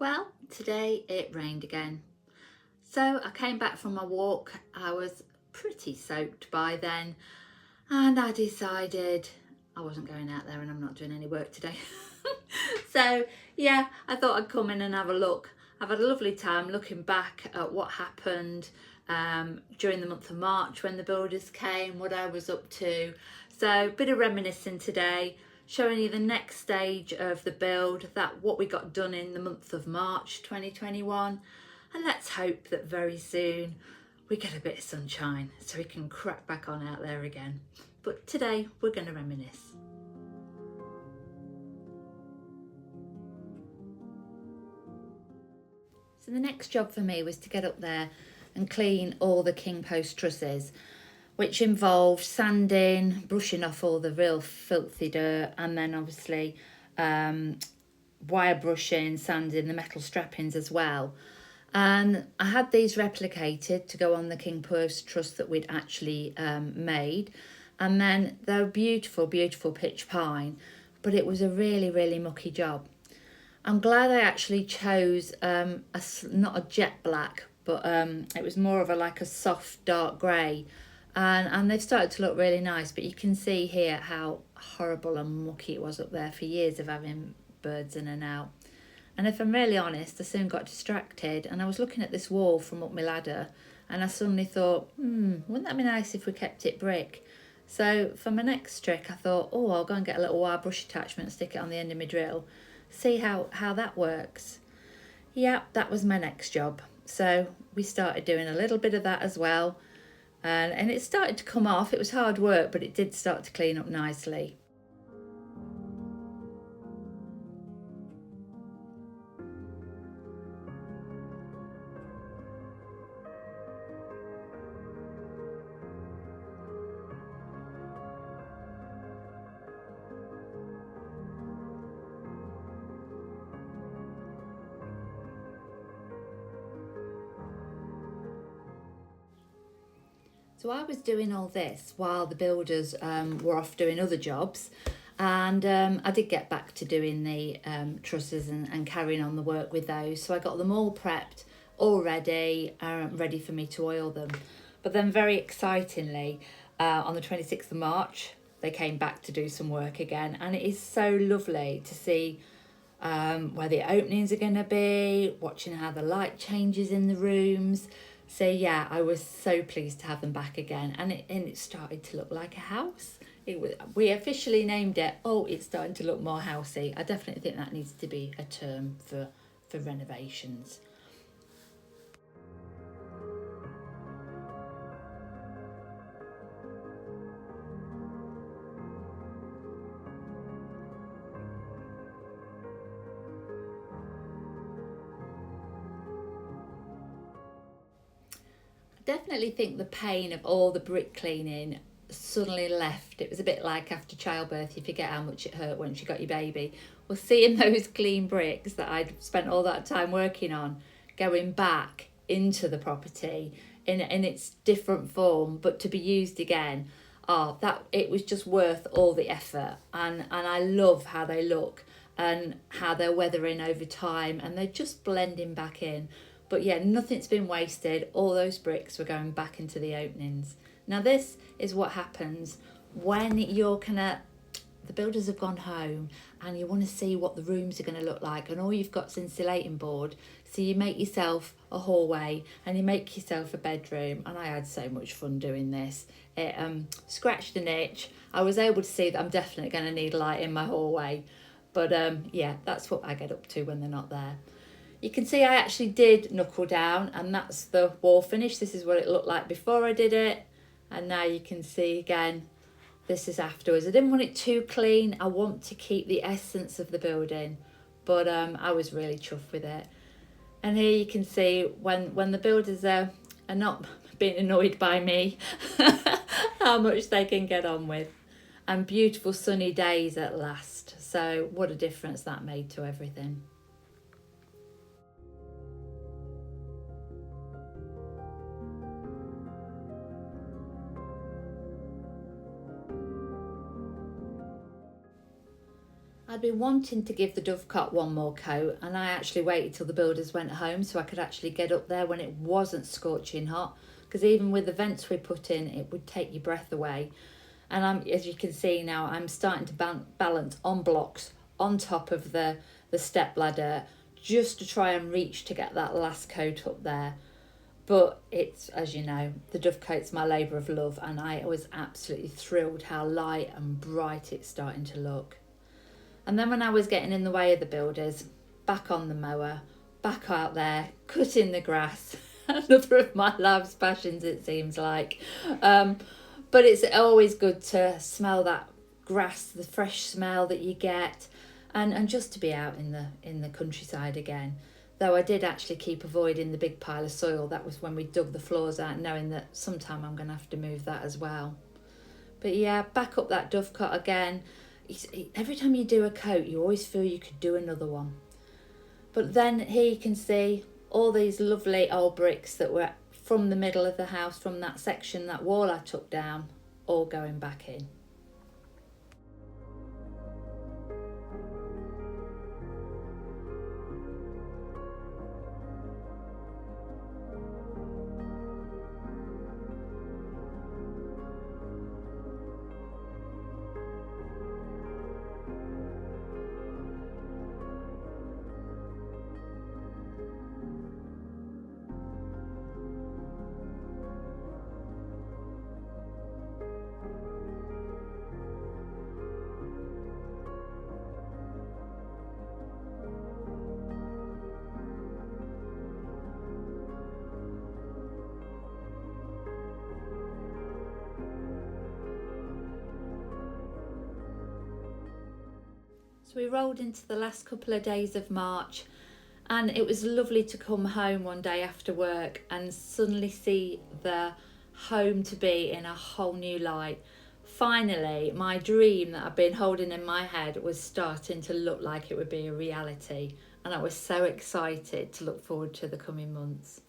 Well, today it rained again. So I came back from my walk. I was pretty soaked by then, and I decided I wasn't going out there and I'm not doing any work today. So yeah, I thought I'd come in and have a look. I've had a lovely time looking back at what happened during the month of March when the builders came, what I was up to. So a bit of reminiscing today, showing you the next stage of the build, that what we got done in the month of March 2021. And let's hope that very soon we get a bit of sunshine so we can crack back on out there again. But today we're going to reminisce. So the next job for me was to get up there and clean all the king post trusses, which involved sanding, brushing off all the real filthy dirt, and then obviously wire brushing, sanding the metal strappings as well. And I had these replicated to go on the king post truss that we'd actually made, and then they're beautiful pitch pine, but it was a really mucky job. I'm glad I actually chose not a jet black, but it was more of a soft dark grey, and they've started to look really nice. But you can see here how horrible and mucky it was up there for years of having birds in and out. And if I'm really honest, I soon got distracted, and I was looking at this wall from up my ladder, and I suddenly thought, wouldn't that be nice if we kept it brick? So for my next trick, I thought, I'll go and get a little wire brush attachment and stick it on the end of my drill. See how that works. Yeah, that was my next job. So we started doing a little bit of that as well. And it started to come off. It was hard work, but it did start to clean up nicely. So I was doing all this while the builders were off doing other jobs, and I did get back to doing the trusses and carrying on the work with those. So I got them all prepped, all ready, ready for me to oil them. But then very excitingly, on the 26th of March, they came back to do some work again, and it is so lovely to see where the openings are going to be, watching how the light changes in the rooms. So yeah, I was so pleased to have them back again, and it started to look like a house. We officially named it. It's starting to look more housey. I definitely think that needs to be a term for renovations. Definitely think the pain of all the brick cleaning suddenly left. It was a bit like after childbirth, you forget how much it hurt once you got your baby. Well, seeing those clean bricks that I'd spent all that time working on going back into the property in its different form, but to be used again, that it was just worth all the effort. And I love how they look and how they're weathering over time, and they're just blending back in. But yeah, nothing's been wasted. All those bricks were going back into the openings. Now this is what happens when the builders have gone home and you want to see what the rooms are going to look like, and all you've got is insulating board. So you make yourself a hallway and you make yourself a bedroom, and I had so much fun doing this. It scratched an itch. I was able to see that I'm definitely going to need light in my hallway. But yeah, that's what I get up to when they're not there. You can see I actually did knuckle down, and that's the wall finish. This is what it looked like before I did it, and now you can see again, this is afterwards. I didn't want it too clean. I want to keep the essence of the building, but I was really chuffed with it. And here you can see when the builders are not being annoyed by me, how much they can get on with. And beautiful sunny days at last. So what a difference that made to everything. I'd been wanting to give the dovecot one more coat, and I actually waited till the builders went home so I could actually get up there when it wasn't scorching hot, because even with the vents we put in, it would take your breath away. And as you can see now, I'm starting to balance on blocks on top of the step ladder just to try and reach to get that last coat up there. But it's, as you know, the dovecoat's my labour of love, and I was absolutely thrilled how light and bright it's starting to look. And then when I was getting in the way of the builders, back on the mower, back out there, cutting the grass, another of my life's passions it seems like. But it's always good to smell that grass, the fresh smell that you get, and just to be out in the countryside again. Though I did actually keep avoiding the big pile of soil. That was when we dug the floors out, knowing that sometime I'm going to have to move that as well. But yeah, back up that dovecot again. Every time you do a coat, you always feel you could do another one. But then here you can see all these lovely old bricks that were from the middle of the house, from that section, that wall I took down, all going back in. So we rolled into the last couple of days of March, and it was lovely to come home one day after work and suddenly see the home to be in a whole new light. Finally, my dream that I've been holding in my head was starting to look like it would be a reality, and I was so excited to look forward to the coming months.